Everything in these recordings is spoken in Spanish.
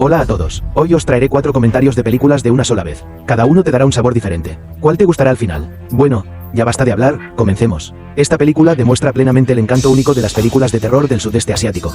Hola a todos, hoy os traeré 4 comentarios de películas de una sola vez. Cada uno te dará un sabor diferente. ¿Cuál te gustará al final? Bueno, ya basta de hablar, comencemos. Esta película demuestra plenamente el encanto único de las películas de terror del sudeste asiático.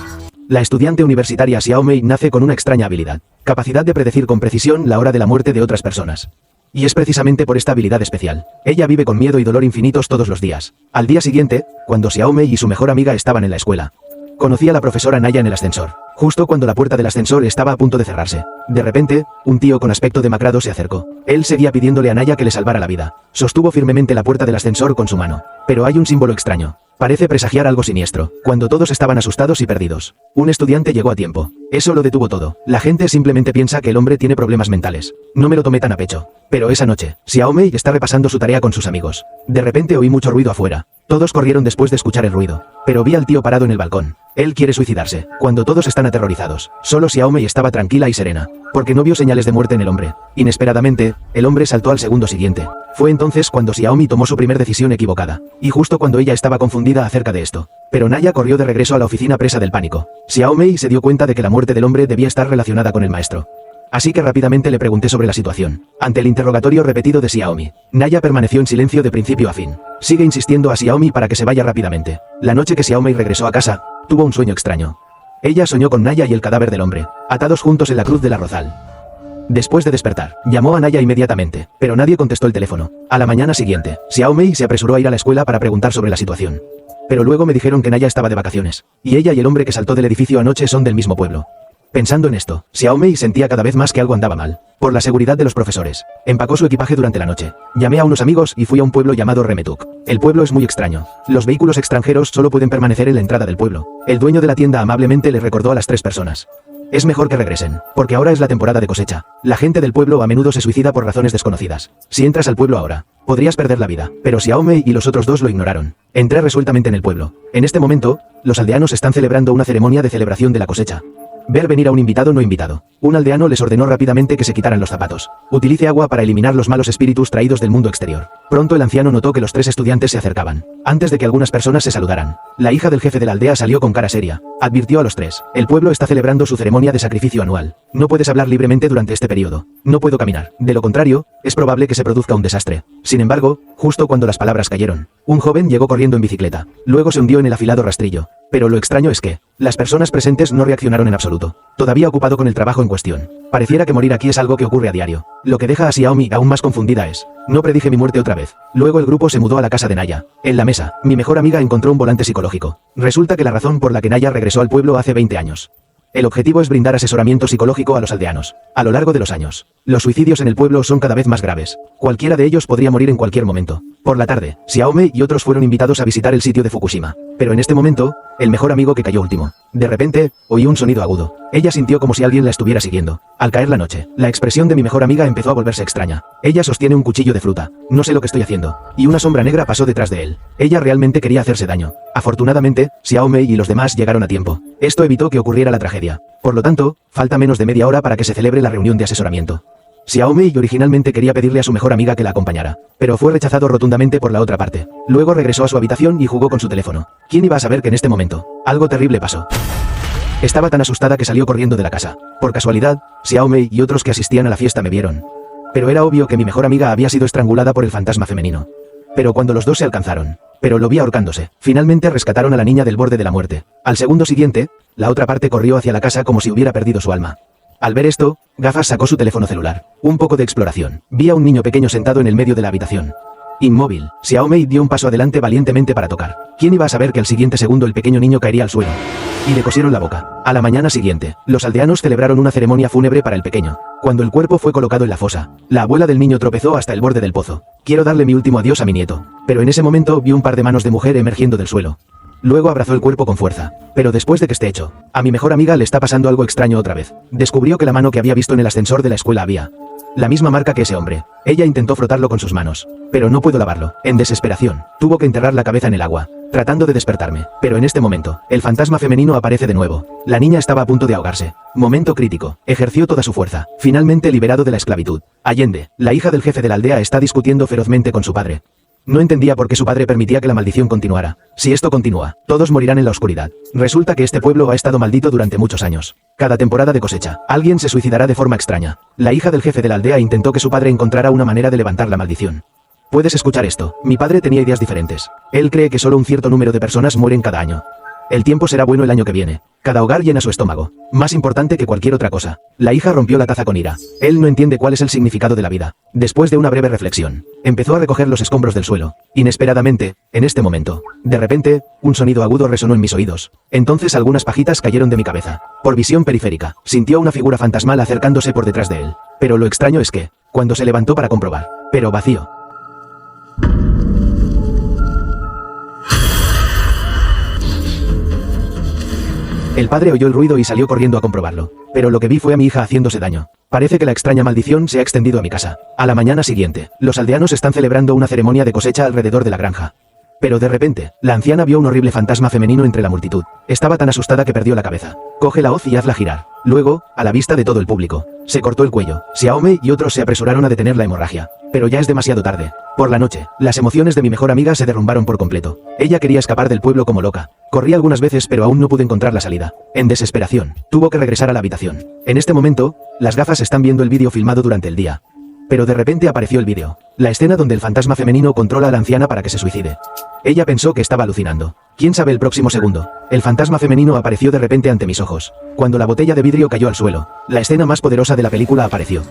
La estudiante universitaria Xiao Mei nace con una extraña habilidad, capacidad de predecir con precisión la hora de la muerte de otras personas. Y es precisamente por esta habilidad especial. Ella vive con miedo y dolor infinitos todos los días. Al día siguiente, cuando Xiao Mei y su mejor amiga estaban en la escuela, conocí a la profesora Naya en el ascensor, justo cuando la puerta del ascensor estaba a punto de cerrarse. De repente, un tío con aspecto demacrado se acercó. Él seguía pidiéndole a Naya que le salvara la vida. Sostuvo firmemente la puerta del ascensor con su mano. Pero hay un símbolo extraño. Parece presagiar algo siniestro. Cuando todos estaban asustados y perdidos, un estudiante llegó a tiempo. Eso lo detuvo todo. La gente simplemente piensa que el hombre tiene problemas mentales. No me lo tomé tan a pecho. Pero esa noche, Xiao Mei está repasando su tarea con sus amigos. De repente oí mucho ruido afuera. Todos corrieron después de escuchar el ruido. Pero vi al tío parado en el balcón. Él quiere suicidarse. Cuando todos están aterrorizados, solo Xiao Mei estaba tranquila y serena, porque no vio señales de muerte en el hombre. Inesperadamente, el hombre saltó al segundo siguiente. Fue entonces cuando Xiao Mei tomó su primer decisión equivocada. Y justo cuando ella estaba confundida acerca de esto. Pero Naya corrió de regreso a la oficina presa del pánico. Xiao Mei se dio cuenta de que la muerte del hombre debía estar relacionada con el maestro. Así que rápidamente le pregunté sobre la situación. Ante el interrogatorio repetido de Xiaomi, Naya permaneció en silencio de principio a fin. Sigue insistiendo a Xiaomi para que se vaya rápidamente. La noche que Xiaomi regresó a casa, tuvo un sueño extraño. Ella soñó con Naya y el cadáver del hombre, atados juntos en la cruz del arrozal. Después de despertar, llamó a Naya inmediatamente, pero nadie contestó el teléfono. A la mañana siguiente, Xiaomi se apresuró a ir a la escuela para preguntar sobre la situación. Pero luego me dijeron que Naya estaba de vacaciones, y ella y el hombre que saltó del edificio anoche son del mismo pueblo. Pensando en esto, Xiao Mei sentía cada vez más que algo andaba mal. Por la seguridad de los profesores, empacó su equipaje durante la noche. Llamé a unos amigos y fui a un pueblo llamado Remetuk. El pueblo es muy extraño. Los vehículos extranjeros solo pueden permanecer en la entrada del pueblo. El dueño de la tienda amablemente les recordó a las 3 personas. Es mejor que regresen, porque ahora es la temporada de cosecha. La gente del pueblo a menudo se suicida por razones desconocidas. Si entras al pueblo ahora, podrías perder la vida. Pero Xiao Mei y los otros dos lo ignoraron. Entré resueltamente en el pueblo. En este momento, los aldeanos están celebrando una ceremonia de celebración de la cosecha. Ver venir a un invitado no invitado. Un aldeano les ordenó rápidamente que se quitaran los zapatos. Utilice agua para eliminar los malos espíritus traídos del mundo exterior. Pronto el anciano notó que los 3 estudiantes se acercaban. Antes de que algunas personas se saludaran, la hija del jefe de la aldea salió con cara seria. Advirtió a los 3. El pueblo está celebrando su ceremonia de sacrificio anual. No puedes hablar libremente durante este periodo. No puedo caminar. De lo contrario, es probable que se produzca un desastre. Sin embargo, justo cuando las palabras cayeron, un joven llegó corriendo en bicicleta. Luego se hundió en el afilado rastrillo. Pero lo extraño es que las personas presentes no reaccionaron en absoluto. Todavía ocupado con el trabajo en cuestión. Pareciera que morir aquí es algo que ocurre a diario. Lo que deja a Xiaomi aún más confundida es: no predije mi muerte otra vez. Luego el grupo se mudó a la casa de Naya. En la mesa, mi mejor amiga encontró un volante psicológico. Resulta que la razón por la que Naya regresó al pueblo hace 20 años. El objetivo es brindar asesoramiento psicológico a los aldeanos. A lo largo de los años, los suicidios en el pueblo son cada vez más graves. Cualquiera de ellos podría morir en cualquier momento. Por la tarde, Xiaomi y otros fueron invitados a visitar el sitio de Fukushima. Pero en este momento, el mejor amigo que cayó último. De repente, oí un sonido agudo. Ella sintió como si alguien la estuviera siguiendo. Al caer la noche, la expresión de mi mejor amiga empezó a volverse extraña. Ella sostiene un cuchillo de fruta. No sé lo que estoy haciendo. Y una sombra negra pasó detrás de él. Ella realmente quería hacerse daño. Afortunadamente, Xiaomi y los demás llegaron a tiempo. Esto evitó que ocurriera la tragedia. Por lo tanto, falta menos de media hora para que se celebre la reunión de asesoramiento. Xiaomi originalmente quería pedirle a su mejor amiga que la acompañara, pero fue rechazado rotundamente por la otra parte. Luego regresó a su habitación y jugó con su teléfono. ¿Quién iba a saber que en este momento algo terrible pasó? Estaba tan asustada que salió corriendo de la casa. Por casualidad, Xiaomi y otros que asistían a la fiesta me vieron. Pero era obvio que mi mejor amiga había sido estrangulada por el fantasma femenino. Pero cuando los dos se alcanzaron, pero lo vi ahorcándose. Finalmente rescataron a la niña del borde de la muerte. Al segundo siguiente, la otra parte corrió hacia la casa como si hubiera perdido su alma. Al ver esto, Gafas sacó su teléfono celular. Un poco de exploración. Vi a un niño pequeño sentado en el medio de la habitación. Inmóvil, Xiaomi dio un paso adelante valientemente para tocar. ¿Quién iba a saber que al siguiente segundo el pequeño niño caería al suelo? Y le cosieron la boca. A la mañana siguiente, los aldeanos celebraron una ceremonia fúnebre para el pequeño. Cuando el cuerpo fue colocado en la fosa, la abuela del niño tropezó hasta el borde del pozo. Quiero darle mi último adiós a mi nieto. Pero en ese momento vi un par de manos de mujer emergiendo del suelo. Luego abrazó el cuerpo con fuerza. Pero después de que esté hecho, a mi mejor amiga le está pasando algo extraño otra vez. Descubrió que la mano que había visto en el ascensor de la escuela había la misma marca que ese hombre. Ella intentó frotarlo con sus manos. Pero no puedo lavarlo. En desesperación, tuvo que enterrar la cabeza en el agua, tratando de despertarme. Pero en este momento, el fantasma femenino aparece de nuevo. La niña estaba a punto de ahogarse. Momento crítico. Ejerció toda su fuerza. Finalmente liberado de la esclavitud. Allende, la hija del jefe de la aldea, está discutiendo ferozmente con su padre. No entendía por qué su padre permitía que la maldición continuara. Si esto continúa, todos morirán en la oscuridad. Resulta que este pueblo ha estado maldito durante muchos años. Cada temporada de cosecha, alguien se suicidará de forma extraña. La hija del jefe de la aldea intentó que su padre encontrara una manera de levantar la maldición. Puedes escuchar esto. Mi padre tenía ideas diferentes. Él cree que solo un cierto número de personas mueren cada año. El tiempo será bueno el año que viene. Cada hogar llena su estómago. Más importante que cualquier otra cosa. La hija rompió la taza con ira. Él no entiende cuál es el significado de la vida. Después de una breve reflexión, empezó a recoger los escombros del suelo. Inesperadamente, en este momento, de repente, un sonido agudo resonó en mis oídos. Entonces algunas pajitas cayeron de mi cabeza. Por visión periférica, sintió una figura fantasmal acercándose por detrás de él. Pero lo extraño es que, cuando se levantó para comprobar, pero vacío. El padre oyó el ruido y salió corriendo a comprobarlo. Pero lo que vi fue a mi hija haciéndose daño. Parece que la extraña maldición se ha extendido a mi casa. A la mañana siguiente, los aldeanos están celebrando una ceremonia de cosecha alrededor de la granja. Pero de repente, la anciana vio un horrible fantasma femenino entre la multitud. Estaba tan asustada que perdió la cabeza. Coge la hoz y hazla girar. Luego, a la vista de todo el público, se cortó el cuello. Xiaomei y otros se apresuraron a detener la hemorragia. Pero ya es demasiado tarde. Por la noche, las emociones de mi mejor amiga se derrumbaron por completo. Ella quería escapar del pueblo como loca. Corrí algunas veces pero aún no pude encontrar la salida. En desesperación, tuvo que regresar a la habitación. En este momento, las gafas están viendo el vídeo filmado durante el día. Pero de repente apareció el vídeo. La escena donde el fantasma femenino controla a la anciana para que se suicide. Ella pensó que estaba alucinando. ¿Quién sabe el próximo segundo? El fantasma femenino apareció de repente ante mis ojos. Cuando la botella de vidrio cayó al suelo, la escena más poderosa de la película apareció.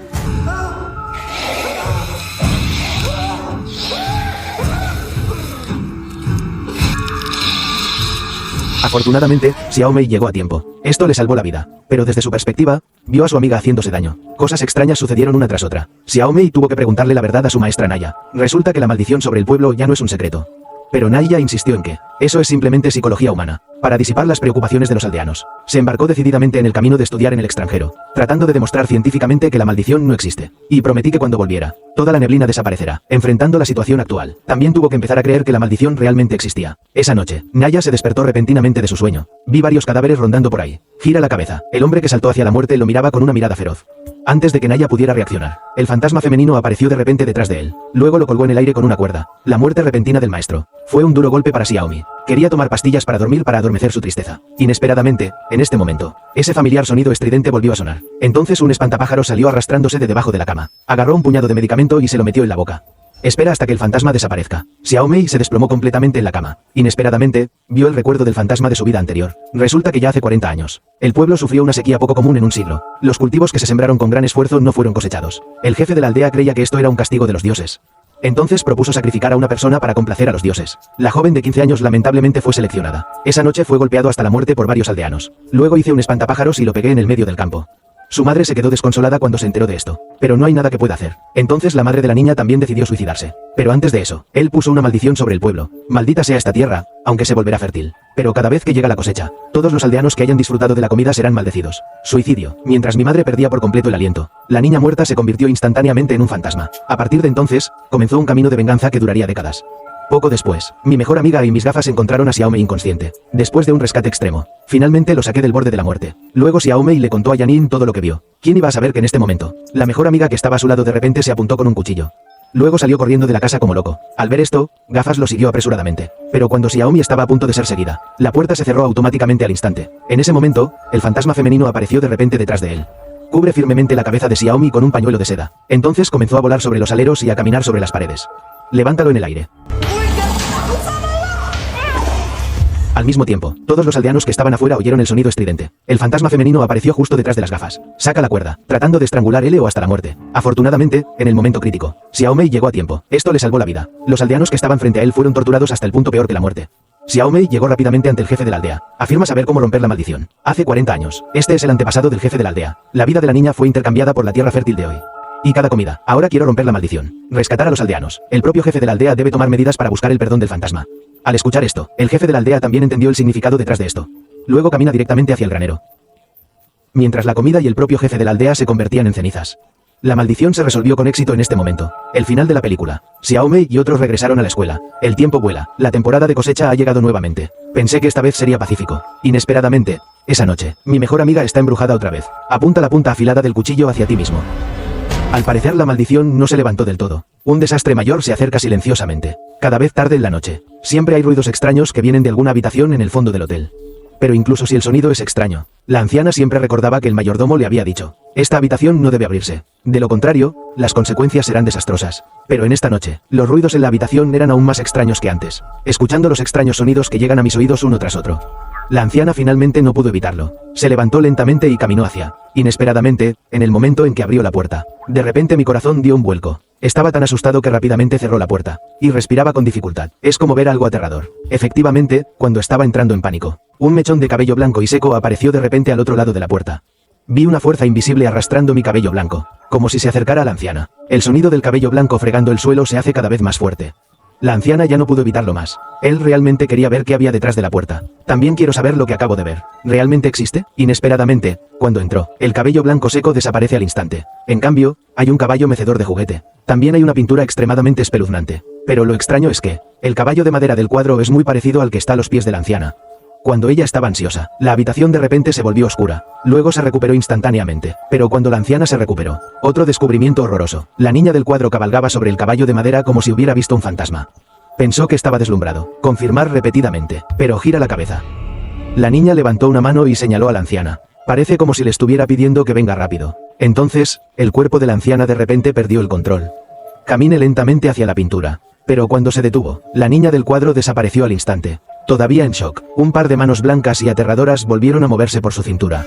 Afortunadamente, Xiaomei llegó a tiempo. Esto le salvó la vida. Pero desde su perspectiva, vio a su amiga haciéndose daño. Cosas extrañas sucedieron una tras otra. Xiaomei tuvo que preguntarle la verdad a su maestra Naya. Resulta que la maldición sobre el pueblo ya no es un secreto. Pero Naya insistió en que eso es simplemente psicología humana, para disipar las preocupaciones de los aldeanos. Se embarcó decididamente en el camino de estudiar en el extranjero, tratando de demostrar científicamente que la maldición no existe. Y prometí que cuando volviera, toda la neblina desaparecerá, enfrentando la situación actual. También tuvo que empezar a creer que la maldición realmente existía. Esa noche, Naya se despertó repentinamente de su sueño. Vi varios cadáveres rondando por ahí. Gira la cabeza. El hombre que saltó hacia la muerte lo miraba con una mirada feroz. Antes de que Naya pudiera reaccionar, el fantasma femenino apareció de repente detrás de él. Luego lo colgó en el aire con una cuerda. La muerte repentina del maestro. Fue un duro golpe para Xiaomi. Quería tomar pastillas para dormir para adormecer su tristeza. Inesperadamente, en este momento, ese familiar sonido estridente volvió a sonar. Entonces un espantapájaros salió arrastrándose de debajo de la cama. Agarró un puñado de medicamento y se lo metió en la boca. Espera hasta que el fantasma desaparezca. Xiaomei se desplomó completamente en la cama. Inesperadamente, vio el recuerdo del fantasma de su vida anterior. Resulta que ya hace 40 años, el pueblo sufrió una sequía poco común en un siglo. Los cultivos que se sembraron con gran esfuerzo no fueron cosechados. El jefe de la aldea creía que esto era un castigo de los dioses. Entonces propuso sacrificar a una persona para complacer a los dioses. La joven de 15 años lamentablemente fue seleccionada. Esa noche fue golpeado hasta la muerte por varios aldeanos. Luego hice un espantapájaros y lo pegué en el medio del campo. Su madre se quedó desconsolada cuando se enteró de esto. Pero no hay nada que pueda hacer. Entonces la madre de la niña también decidió suicidarse. Pero antes de eso, él puso una maldición sobre el pueblo. Maldita sea esta tierra, aunque se volverá fértil. Pero cada vez que llega la cosecha, todos los aldeanos que hayan disfrutado de la comida serán maldecidos. Suicidio. Mientras mi madre perdía por completo el aliento, la niña muerta se convirtió instantáneamente en un fantasma. A partir de entonces, comenzó un camino de venganza que duraría décadas. Poco después, mi mejor amiga y mis gafas encontraron a Xiaomei inconsciente. Después de un rescate extremo, finalmente lo saqué del borde de la muerte. Luego Xiaomei le contó a Yanin todo lo que vio. ¿Quién iba a saber que en este momento, la mejor amiga que estaba a su lado de repente se apuntó con un cuchillo? Luego salió corriendo de la casa como loco. Al ver esto, Gafas lo siguió apresuradamente. Pero cuando Xiaomi estaba a punto de ser seguida, la puerta se cerró automáticamente al instante. En ese momento, el fantasma femenino apareció de repente detrás de él. Cubre firmemente la cabeza de Xiaomi con un pañuelo de seda. Entonces comenzó a volar sobre los aleros y a caminar sobre las paredes. Levántalo en el aire. Al mismo tiempo, todos los aldeanos que estaban afuera oyeron el sonido estridente. El fantasma femenino apareció justo detrás de las gafas. Saca la cuerda, tratando de estrangular L o hasta la muerte. Afortunadamente, en el momento crítico, Xiaomei llegó a tiempo. Esto le salvó la vida. Los aldeanos que estaban frente a él fueron torturados hasta el punto peor que la muerte. Xiaomei llegó rápidamente ante el jefe de la aldea. Afirma saber cómo romper la maldición. Hace 40 años. Este es el antepasado del jefe de la aldea. La vida de la niña fue intercambiada por la tierra fértil de hoy. Y cada comida. Ahora quiero romper la maldición. Rescatar a los aldeanos. El propio jefe de la aldea debe tomar medidas para buscar el perdón del fantasma. Al escuchar esto, el jefe de la aldea también entendió el significado detrás de esto. Luego camina directamente hacia el granero. Mientras la comida y el propio jefe de la aldea se convertían en cenizas. La maldición se resolvió con éxito en este momento. El final de la película. Xiaomei y otros regresaron a la escuela. El tiempo vuela. La temporada de cosecha ha llegado nuevamente. Pensé que esta vez sería pacífico. Inesperadamente, esa noche, mi mejor amiga está embrujada otra vez. Apunta la punta afilada del cuchillo hacia ti mismo. Al parecer la maldición no se levantó del todo. Un desastre mayor se acerca silenciosamente. Cada vez tarde en la noche. Siempre hay ruidos extraños que vienen de alguna habitación en el fondo del hotel. Pero incluso si el sonido es extraño, la anciana siempre recordaba que el mayordomo le había dicho, esta habitación no debe abrirse. De lo contrario, las consecuencias serán desastrosas. Pero en esta noche, los ruidos en la habitación eran aún más extraños que antes, escuchando los extraños sonidos que llegan a mis oídos uno tras otro. La anciana finalmente no pudo evitarlo. Se levantó lentamente y caminó hacia, inesperadamente, en el momento en que abrió la puerta. De repente mi corazón dio un vuelco. Estaba tan asustado que rápidamente cerró la puerta, y respiraba con dificultad. Es como ver algo aterrador. Efectivamente, cuando estaba entrando en pánico, un mechón de cabello blanco y seco apareció de repente al otro lado de la puerta. Vi una fuerza invisible arrastrando mi cabello blanco, como si se acercara a la anciana. El sonido del cabello blanco fregando el suelo se hace cada vez más fuerte. La anciana ya no pudo evitarlo más. Él realmente quería ver qué había detrás de la puerta. También quiero saber lo que acabo de ver. ¿Realmente existe? Inesperadamente, cuando entró, el cabello blanco seco desaparece al instante. En cambio, hay un caballo mecedor de juguete. También hay una pintura extremadamente espeluznante. Pero lo extraño es que, el caballo de madera del cuadro es muy parecido al que está a los pies de la anciana. Cuando ella estaba ansiosa, la habitación de repente se volvió oscura. Luego se recuperó instantáneamente. Pero cuando la anciana se recuperó, otro descubrimiento horroroso. La niña del cuadro cabalgaba sobre el caballo de madera como si hubiera visto un fantasma. Pensó que estaba deslumbrado. Confirmar repetidamente. Pero gira la cabeza. La niña levantó una mano y señaló a la anciana. Parece como si le estuviera pidiendo que venga rápido. Entonces, el cuerpo de la anciana de repente perdió el control. Camine lentamente hacia la pintura. Pero cuando se detuvo, la niña del cuadro desapareció al instante. Todavía en shock, un par de manos blancas y aterradoras volvieron a moverse por su cintura.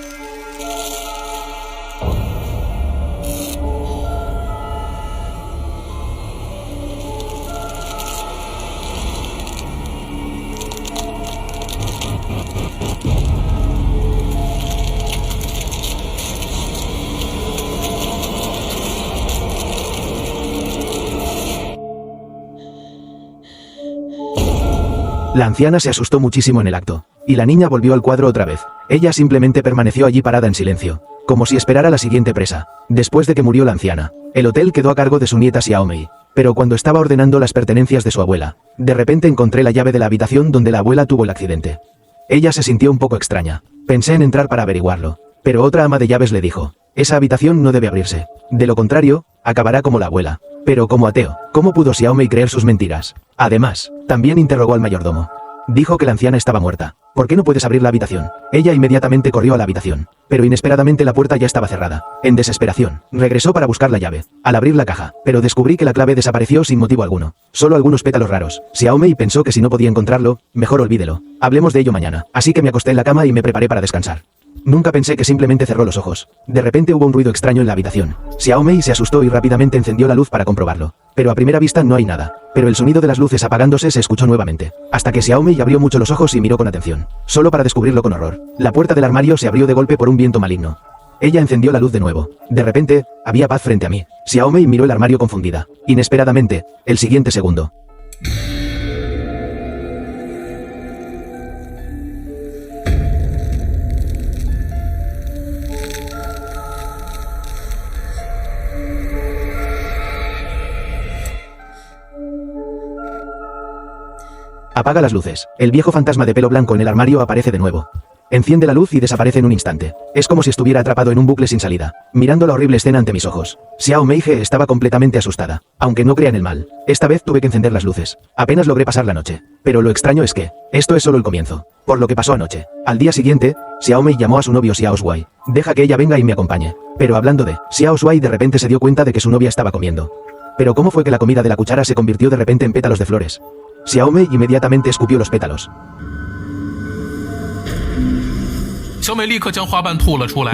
La anciana se asustó muchísimo en el acto, y la niña volvió al cuadro otra vez. Ella simplemente permaneció allí parada en silencio, como si esperara la siguiente presa. Después de que murió la anciana, el hotel quedó a cargo de su nieta Xiaomei. Pero cuando estaba ordenando las pertenencias de su abuela, de repente encontré la llave de la habitación donde la abuela tuvo el accidente. Ella se sintió un poco extraña. Pensé en entrar para averiguarlo, pero otra ama de llaves le dijo, esa habitación no debe abrirse. De lo contrario, acabará como la abuela. Pero como ateo, ¿cómo pudo Xiaomei creer sus mentiras? Además, también interrogó al mayordomo. Dijo que la anciana estaba muerta. ¿Por qué no puedes abrir la habitación? Ella inmediatamente corrió a la habitación, pero inesperadamente la puerta ya estaba cerrada. En desesperación, regresó para buscar la llave. Al abrir la caja, pero descubrí que la clave desapareció sin motivo alguno. Solo algunos pétalos raros. Xiaomei pensó que si no podía encontrarlo, mejor olvídelo. Hablemos de ello mañana. Así que me acosté en la cama y me preparé para descansar. Nunca pensé que simplemente cerró los ojos. De repente hubo un ruido extraño en la habitación. Xiaomei se asustó y rápidamente encendió la luz para comprobarlo. Pero a primera vista no hay nada. Pero el sonido de las luces apagándose se escuchó nuevamente. Hasta que Xiaomei abrió mucho los ojos y miró con atención. Solo para descubrirlo con horror. La puerta del armario se abrió de golpe por un viento maligno. Ella encendió la luz de nuevo. De repente, había paz frente a mí. Xiaomei miró el armario confundida. Inesperadamente, el siguiente segundo. Apaga las luces. El viejo fantasma de pelo blanco en el armario aparece de nuevo. Enciende la luz y desaparece en un instante. Es como si estuviera atrapado en un bucle sin salida, mirando la horrible escena ante mis ojos. Xiaomei estaba completamente asustada, aunque no crea en el mal. Esta vez tuve que encender las luces. Apenas logré pasar la noche. Pero lo extraño es que, esto es solo el comienzo. Por lo que pasó anoche. Al día siguiente, Xiaomei llamó a su novio Xiao Shuai. Deja que ella venga y me acompañe. Pero hablando de, Xiao Shuai de repente se dio cuenta de que su novia estaba comiendo. Pero ¿cómo fue que la comida de la cuchara se convirtió de repente en pétalos de flores? Xiaomei inmediatamente escupió los pétalos.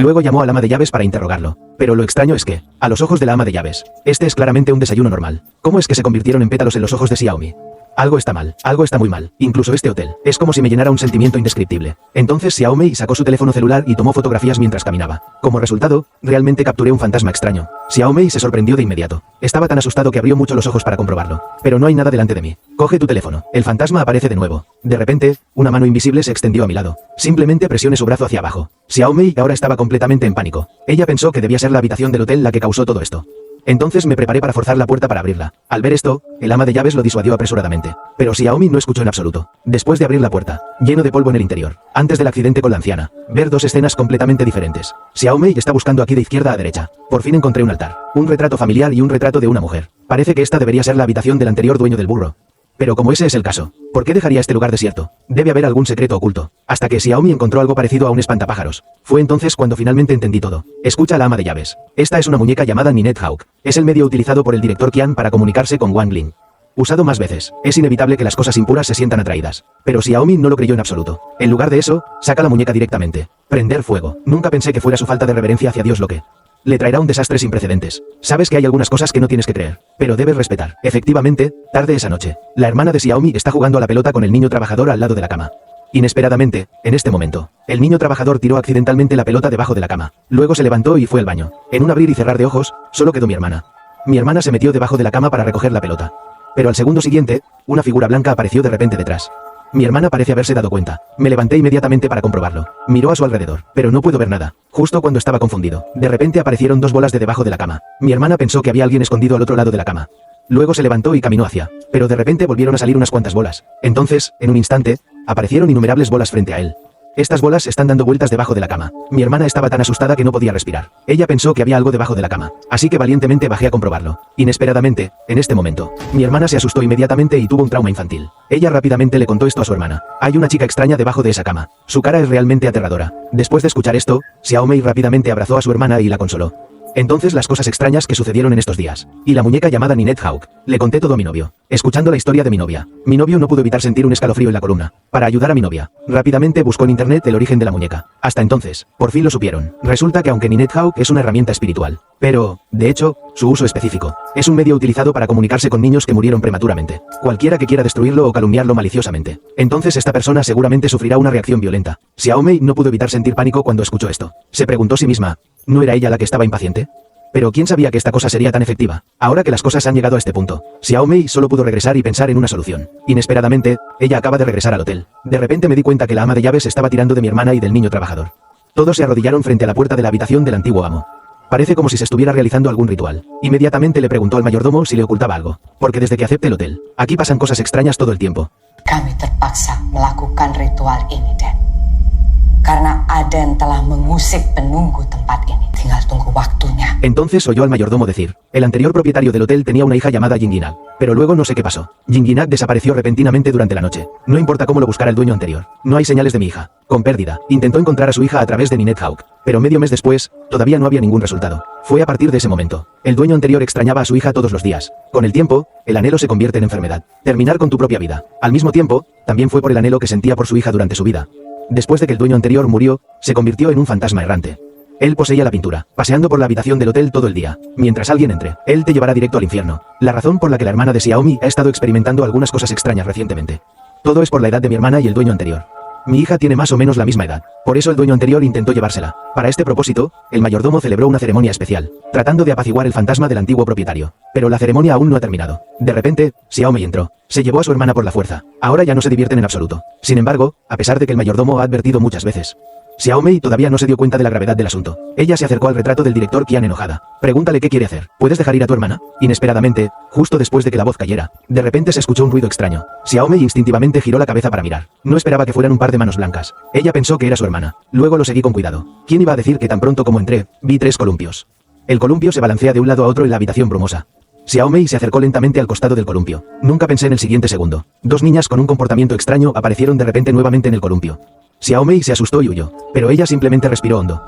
Luego llamó al ama de llaves para interrogarlo. Pero lo extraño es que, a los ojos de la ama de llaves, este es claramente un desayuno normal. ¿Cómo es que se convirtieron en pétalos en los ojos de Xiaomei? Algo está mal, algo está muy mal. Incluso este hotel, es como si me llenara un sentimiento indescriptible. Entonces Xiaomei sacó su teléfono celular y tomó fotografías mientras caminaba. Como resultado, realmente capturé un fantasma extraño. Xiaomei se sorprendió de inmediato. Estaba tan asustado que abrió mucho los ojos para comprobarlo. Pero no hay nada delante de mí. Coge tu teléfono. El fantasma aparece de nuevo. De repente, una mano invisible se extendió a mi lado. Simplemente presione su brazo hacia abajo. Xiaomei ahora estaba completamente en pánico. Ella pensó que debía ser la habitación del hotel la que causó todo esto. Entonces me preparé para forzar la puerta para abrirla. Al ver esto, el ama de llaves lo disuadió apresuradamente. Pero Xiaomei no escuchó en absoluto. Después de abrir la puerta, lleno de polvo en el interior, antes del accidente con la anciana, ver dos escenas completamente diferentes. Xiaomei está buscando aquí de izquierda a derecha. Por fin encontré un altar, un retrato familiar y un retrato de una mujer. Parece que esta debería ser la habitación del anterior dueño del burro. Pero como ese es el caso, ¿por qué dejaría este lugar desierto? Debe haber algún secreto oculto. Hasta que Xiaomi encontró algo parecido a un espantapájaros. Fue entonces cuando finalmente entendí todo. Escucha a la ama de llaves. Esta es una muñeca llamada Ninette Hawk. Es el medio utilizado por el director Qian para comunicarse con Wang Ling. Usado más veces, es inevitable que las cosas impuras se sientan atraídas. Pero Xiaomi no lo creyó en absoluto. En lugar de eso, saca la muñeca directamente. Prender fuego. Nunca pensé que fuera su falta de reverencia hacia Dios lo que le traerá un desastre sin precedentes. Sabes que hay algunas cosas que no tienes que creer, pero debes respetar. Efectivamente, tarde esa noche, la hermana de Xiaomi está jugando a la pelota con el niño trabajador al lado de la cama. Inesperadamente, en este momento, el niño trabajador tiró accidentalmente la pelota debajo de la cama. Luego se levantó y fue al baño. En un abrir y cerrar de ojos, solo quedó mi hermana. Mi hermana se metió debajo de la cama para recoger la pelota. Pero al segundo siguiente, una figura blanca apareció de repente detrás. Mi hermana parece haberse dado cuenta. Me levanté inmediatamente para comprobarlo. Miró a su alrededor, pero no puedo ver nada. Justo cuando estaba confundido, de repente aparecieron dos bolas de debajo de la cama. Mi hermana pensó que había alguien escondido al otro lado de la cama. Luego se levantó y caminó hacia, pero de repente volvieron a salir unas cuantas bolas. Entonces, en un instante, aparecieron innumerables bolas frente a él. Estas bolas están dando vueltas debajo de la cama. Mi hermana estaba tan asustada que no podía respirar. Ella pensó que había algo debajo de la cama, así que valientemente bajé a comprobarlo. Inesperadamente, en este momento, mi hermana se asustó inmediatamente y tuvo un trauma infantil. Ella rápidamente le contó esto a su hermana. Hay una chica extraña debajo de esa cama. Su cara es realmente aterradora. Después de escuchar esto, Xiaomei rápidamente abrazó a su hermana y la consoló. Entonces las cosas extrañas que sucedieron en estos días. Y la muñeca llamada Ninette Hawk. Le conté todo a mi novio. Escuchando la historia de mi novia. Mi novio no pudo evitar sentir un escalofrío en la columna. Para ayudar a mi novia, rápidamente buscó en internet el origen de la muñeca. Hasta entonces, por fin lo supieron. Resulta que aunque Ninette Hawk es una herramienta espiritual, pero, de hecho, su uso específico es un medio utilizado para comunicarse con niños que murieron prematuramente. Cualquiera que quiera destruirlo o calumniarlo maliciosamente. Entonces esta persona seguramente sufrirá una reacción violenta. Xiaomei no pudo evitar sentir pánico cuando escuchó esto. Se preguntó a sí misma, ¿no era ella la que estaba impaciente? Pero ¿quién sabía que esta cosa sería tan efectiva? Ahora que las cosas han llegado a este punto, Xiaomei solo pudo regresar y pensar en una solución. Inesperadamente, ella acaba de regresar al hotel. De repente me di cuenta que la ama de llaves estaba tirando de mi hermana y del niño trabajador. Todos se arrodillaron frente a la puerta de la habitación del antiguo amo. Parece como si se estuviera realizando algún ritual. Inmediatamente le preguntó al mayordomo si le ocultaba algo. Porque desde que acepte el hotel, aquí pasan cosas extrañas todo el tiempo. Kami terpaksa melakukan ritual ini, Den. Karena Aden telah mengusik penunggu tempat ini. Tinggal tunggu waktunya. Entonces oyó al mayordomo decir, el anterior propietario del hotel tenía una hija llamada Yinginag, pero luego no sé qué pasó. Yinginag desapareció repentinamente durante la noche. No importa cómo lo buscara el dueño anterior. No hay señales de mi hija. Con pérdida, intentó encontrar a su hija a través de Ninette Hawk, pero medio mes después, todavía no había ningún resultado. Fue a partir de ese momento. El dueño anterior extrañaba a su hija todos los días. Con el tiempo, el anhelo se convierte en enfermedad. Terminar con tu propia vida. Al mismo tiempo, también fue por el anhelo que sentía por su hija durante su vida. Después de que el dueño anterior murió, se convirtió en un fantasma errante. Él poseía la pintura, paseando por la habitación del hotel todo el día. Mientras alguien entre, él te llevará directo al infierno. La razón por la que la hermana de Xiaomi ha estado experimentando algunas cosas extrañas recientemente. Todo es por la edad de mi hermana y el dueño anterior. Mi hija tiene más o menos la misma edad. Por eso el dueño anterior intentó llevársela. Para este propósito, el mayordomo celebró una ceremonia especial, tratando de apaciguar el fantasma del antiguo propietario. Pero la ceremonia aún no ha terminado. De repente, Xiaomi entró. Se llevó a su hermana por la fuerza. Ahora ya no se divierten en absoluto. Sin embargo, a pesar de que el mayordomo ha advertido muchas veces, Xiaomei todavía no se dio cuenta de la gravedad del asunto. Ella se acercó al retrato del director Qian enojada. Pregúntale qué quiere hacer. ¿Puedes dejar ir a tu hermana? Inesperadamente, justo después de que la voz cayera, de repente se escuchó un ruido extraño. Xiaomei instintivamente giró la cabeza para mirar. No esperaba que fueran un par de manos blancas. Ella pensó que era su hermana. Luego lo seguí con cuidado. ¿Quién iba a decir que tan pronto como entré, vi 3 columpios? El columpio se balancea de un lado a otro en la habitación brumosa. Xiaomei se acercó lentamente al costado del columpio. Nunca pensé en el siguiente segundo. 2 niñas con un comportamiento extraño aparecieron de repente nuevamente en el columpio. Xiaomei se asustó y huyó, pero ella simplemente respiró hondo.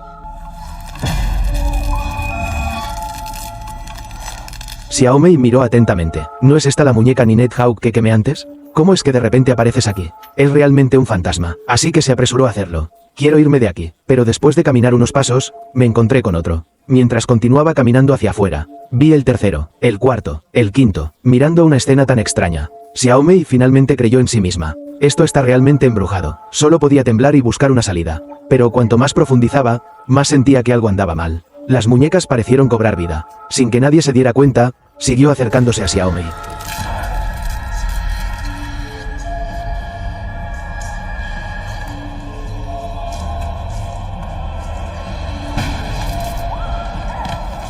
Xiaomei miró atentamente. ¿No es esta la muñeca Ninette Hawk que quemé antes? ¿Cómo es que de repente apareces aquí? Es realmente un fantasma, así que se apresuró a hacerlo. Quiero irme de aquí, pero después de caminar unos pasos, me encontré con otro. Mientras continuaba caminando hacia afuera, vi el tercero, el cuarto, el quinto, mirando una escena tan extraña. Xiaomei finalmente creyó en sí misma. Esto está realmente embrujado. Solo podía temblar y buscar una salida. Pero cuanto más profundizaba, más sentía que algo andaba mal. Las muñecas parecieron cobrar vida. Sin que nadie se diera cuenta, siguió acercándose a Xiaomei.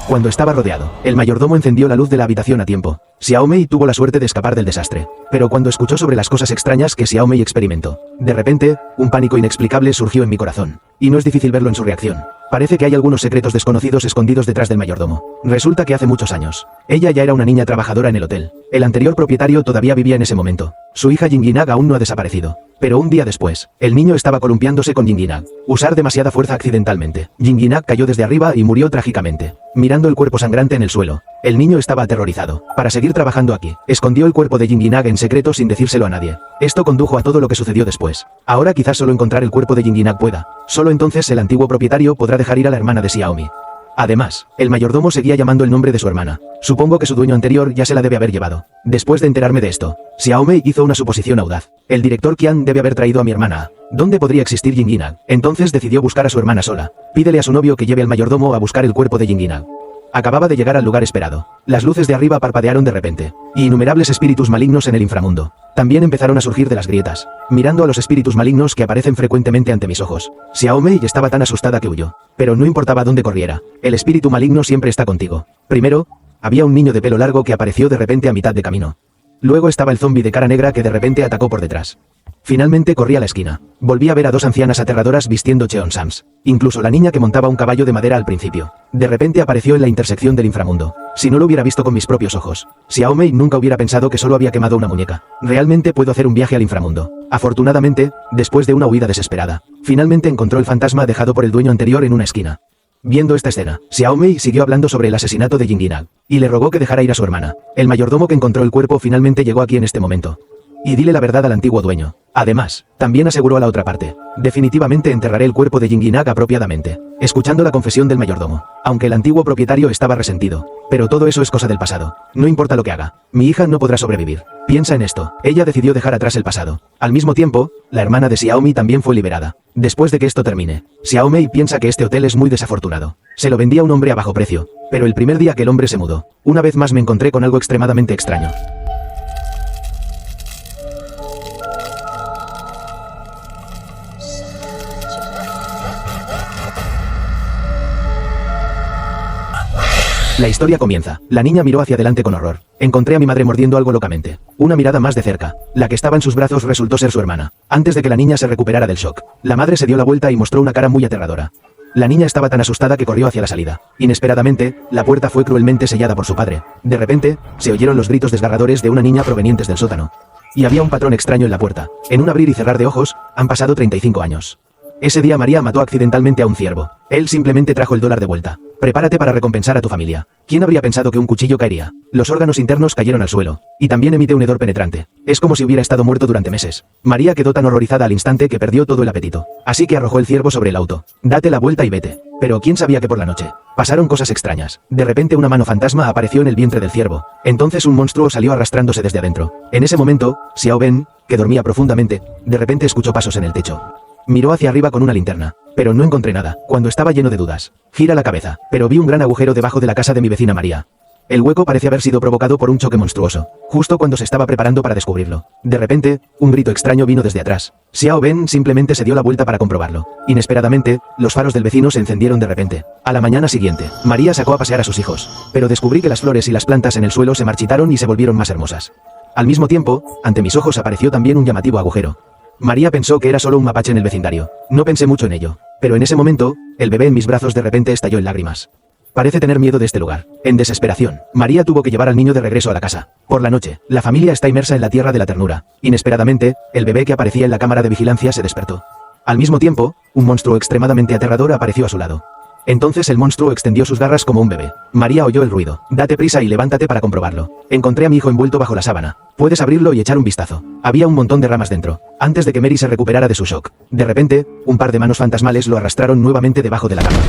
Cuando estaba rodeado, el mayordomo encendió la luz de la habitación a tiempo. Xiaomei tuvo la suerte de escapar del desastre. Pero cuando escuchó sobre las cosas extrañas que Xiaomei experimentó, de repente, un pánico inexplicable surgió en mi corazón. Y no es difícil verlo en su reacción. Parece que hay algunos secretos desconocidos escondidos detrás del mayordomo. Resulta que hace muchos años, ella ya era una niña trabajadora en el hotel. El anterior propietario todavía vivía en ese momento. Su hija Yinginag aún no ha desaparecido. Pero un día después, el niño estaba columpiándose con Yinginag. Usar demasiada fuerza accidentalmente. Yinginag cayó desde arriba y murió trágicamente. Mirando el cuerpo sangrante en el suelo, el niño estaba aterrorizado. Para seguir trabajando aquí, escondió el cuerpo de Yinginag en secreto sin decírselo a nadie. Esto condujo a todo lo que sucedió después. Ahora quizás solo encontrar el cuerpo de Yinginag pueda. Solo entonces el antiguo propietario podrá dejar ir a la hermana de Xiaomi. Además, el mayordomo seguía llamando el nombre de su hermana. Supongo que su dueño anterior ya se la debe haber llevado. Después de enterarme de esto, Xiaomei hizo una suposición audaz. El director Qian debe haber traído a mi hermana. ¿Dónde podría existir Yinginag? Entonces decidió buscar a su hermana sola. Pídele a su novio que lleve al mayordomo a buscar el cuerpo de Yinginag. Acababa de llegar al lugar esperado. Las luces de arriba parpadearon de repente, y innumerables espíritus malignos en el inframundo también empezaron a surgir de las grietas, mirando a los espíritus malignos que aparecen frecuentemente ante mis ojos. Xiaomei estaba tan asustada que huyó. Pero no importaba dónde corriera, el espíritu maligno siempre está contigo. Primero, había un niño de pelo largo que apareció de repente a mitad de camino. Luego estaba el zombi de cara negra que de repente atacó por detrás. Finalmente corrí a la esquina. Volví a ver a dos ancianas aterradoras vistiendo cheonsams. Incluso la niña que montaba un caballo de madera al principio. De repente apareció en la intersección del inframundo. Si no lo hubiera visto con mis propios ojos, Xiaomei nunca hubiera pensado que solo había quemado una muñeca. Realmente puedo hacer un viaje al inframundo. Afortunadamente, después de una huida desesperada, finalmente encontró el fantasma dejado por el dueño anterior en una esquina. Viendo esta escena, Xiaomei siguió hablando sobre el asesinato de Yinginag, y le rogó que dejara ir a su hermana. El mayordomo que encontró el cuerpo finalmente llegó aquí en este momento. Y dile la verdad al antiguo dueño. Además, también aseguró a la otra parte. Definitivamente enterraré el cuerpo de Yinginag apropiadamente. Escuchando la confesión del mayordomo. Aunque el antiguo propietario estaba resentido. Pero todo eso es cosa del pasado. No importa lo que haga. Mi hija no podrá sobrevivir. Piensa en esto. Ella decidió dejar atrás el pasado. Al mismo tiempo, la hermana de Xiaomi también fue liberada. Después de que esto termine, Xiaomei piensa que este hotel es muy desafortunado. Se lo vendía a un hombre a bajo precio. Pero el primer día que el hombre se mudó, una vez más me encontré con algo extremadamente extraño. La historia comienza. La niña miró hacia adelante con horror. Encontré a mi madre mordiendo algo locamente. Una mirada más de cerca. La que estaba en sus brazos resultó ser su hermana. Antes de que la niña se recuperara del shock, la madre se dio la vuelta y mostró una cara muy aterradora. La niña estaba tan asustada que corrió hacia la salida. Inesperadamente, la puerta fue cruelmente sellada por su padre. De repente, se oyeron los gritos desgarradores de una niña provenientes del sótano. Y había un patrón extraño en la puerta. En un abrir y cerrar de ojos, han pasado 35 años. Ese día María mató accidentalmente a un ciervo. Él simplemente trajo el dólar de vuelta. Prepárate para recompensar a tu familia. ¿Quién habría pensado que un cuchillo caería? Los órganos internos cayeron al suelo. Y también emite un hedor penetrante. Es como si hubiera estado muerto durante meses. María quedó tan horrorizada al instante que perdió todo el apetito. Así que arrojó el ciervo sobre el auto. Date la vuelta y vete. Pero ¿quién sabía que por la noche pasaron cosas extrañas? De repente una mano fantasma apareció en el vientre del ciervo. Entonces un monstruo salió arrastrándose desde adentro. En ese momento, Xiao Ben, que dormía profundamente, de repente escuchó pasos en el techo. Miró hacia arriba con una linterna, pero no encontré nada. Cuando estaba lleno de dudas, gira la cabeza, pero vi un gran agujero debajo de la casa de mi vecina María. El hueco parece haber sido provocado por un choque monstruoso, justo cuando se estaba preparando para descubrirlo. De repente, un grito extraño vino desde atrás. Xiao Ben simplemente se dio la vuelta para comprobarlo. Inesperadamente, los faros del vecino se encendieron de repente. A la mañana siguiente, María sacó a pasear a sus hijos, pero descubrí que las flores y las plantas en el suelo se marchitaron y se volvieron más hermosas. Al mismo tiempo, ante mis ojos apareció también un llamativo agujero. María pensó que era solo un mapache en el vecindario. No pensé mucho en ello. Pero en ese momento, el bebé en mis brazos de repente estalló en lágrimas. Parece tener miedo de este lugar. En desesperación, María tuvo que llevar al niño de regreso a la casa. Por la noche, la familia está inmersa en la tierra de la ternura. Inesperadamente, el bebé que aparecía en la cámara de vigilancia se despertó. Al mismo tiempo, un monstruo extremadamente aterrador apareció a su lado. Entonces el monstruo extendió sus garras como un bebé. María oyó el ruido. Date prisa y levántate para comprobarlo. Encontré a mi hijo envuelto bajo la sábana. Puedes abrirlo y echar un vistazo. Había un montón de ramas dentro. Antes de que Mary se recuperara de su shock, de repente, un par de manos fantasmales lo arrastraron nuevamente debajo de la cama.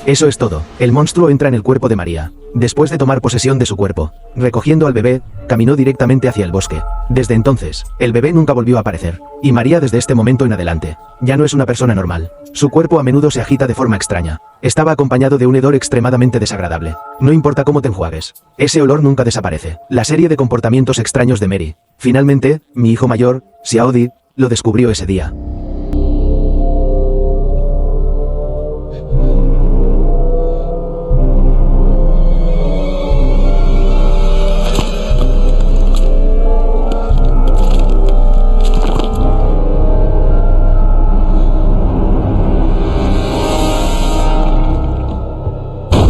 Eso es todo. El monstruo entra en el cuerpo de María. Después de tomar posesión de su cuerpo, recogiendo al bebé, caminó directamente hacia el bosque. Desde entonces, el bebé nunca volvió a aparecer. Y María desde este momento en adelante, ya no es una persona normal. Su cuerpo a menudo se agita de forma extraña. Estaba acompañado de un hedor extremadamente desagradable. No importa cómo te enjuagues, ese olor nunca desaparece. La serie de comportamientos extraños de Mary. Finalmente, mi hijo mayor, Xiaodi, lo descubrió ese día.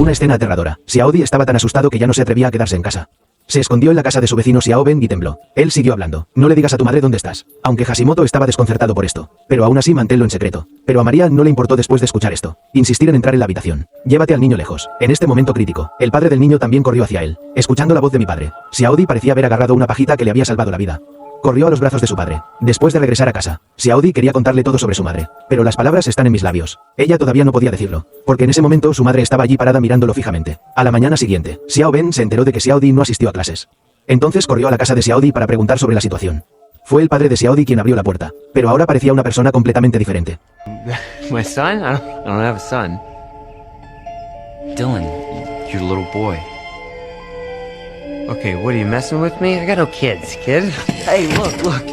Una escena aterradora. Xiaodi estaba tan asustado que ya no se atrevía a quedarse en casa. Se escondió en la casa de su vecino Xiao Ben y tembló. Él siguió hablando. No le digas a tu madre dónde estás. Aunque Hashimoto estaba desconcertado por esto. Pero aún así manténlo en secreto. Pero a María no le importó después de escuchar esto. Insistir en entrar en la habitación. Llévate al niño lejos. En este momento crítico, el padre del niño también corrió hacia él. Escuchando la voz de mi padre, Xiaodi parecía haber agarrado una pajita que le había salvado la vida. Corrió a los brazos de su padre. Después de regresar a casa, Xiaodi quería contarle todo sobre su madre. Pero las palabras están en mis labios. Ella todavía no podía decirlo. Porque en ese momento su madre estaba allí parada mirándolo fijamente. A la mañana siguiente, Xiao Ben se enteró de que Xiaodi no asistió a clases. Entonces corrió a la casa de Xiaodi para preguntar sobre la situación. Fue el padre de Xiaodi quien abrió la puerta. Pero ahora parecía una persona completamente diferente. My son? I don't have a son. Dylan, your little boy. Okay, what are you messing with me? I got no kids, kid. Hey, look.